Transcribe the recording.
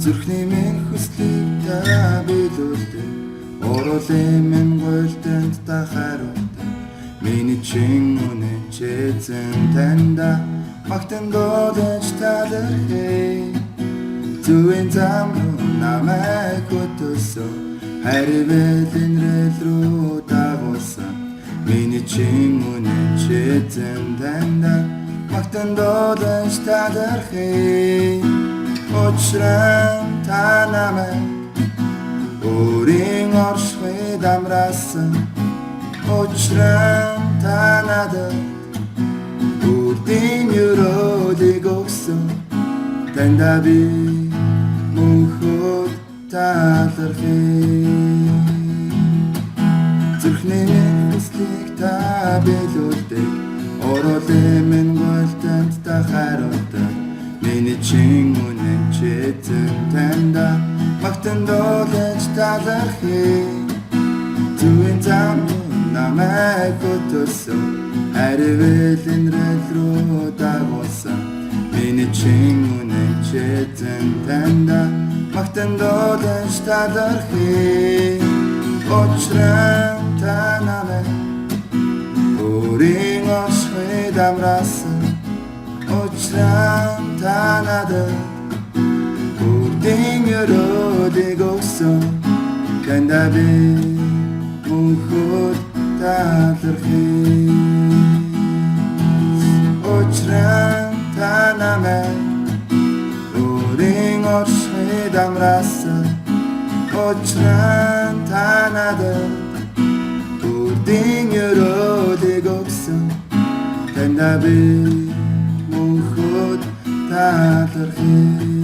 Зүрхний минь хүслийг та биелүүлдэг. Уруулын минь гуйлтанд та хариулдаг. Миний чин үнэн чэзэн таньда магтан дуудаж талархъя. Зүвийн зам руу намайг хөтөлсөн. Харивэлэн рүү дагуулсан. Миний чин үнэн чэзэн таньда магтан дуудаж талархъя. Учраа та намайг өөрийн оршихуйд амраасан. Учраа та надад үрдийн өрөөлийг өгсөн. Таньда би мөнхөд талархъя. Зүрхний минь хүслийг та биелүүлдэг. Уруулын минь гуйлтанд та хариулдаг. Миний чин үнэн чэзэн таньда магтан дуулаж талархъя. Зүвийн зам намайг хөтөлсөн. Харивэлэн рүү дагуулсан. Миний чин үнэн чэзэн таньда магтан дуулаж талархъя. Учраа та намайг өөрийн оршихуйд амраасан. Учраа та надад үрдийн өрөөлийг өгсөн. Таньда би мөнхөд талархъя. Учраа та намайг өөрийн оршихуйд амраасан. Учраа та надад үрдийн өрөөлийг өгсөн. Таньда би мөнхөд талархъя.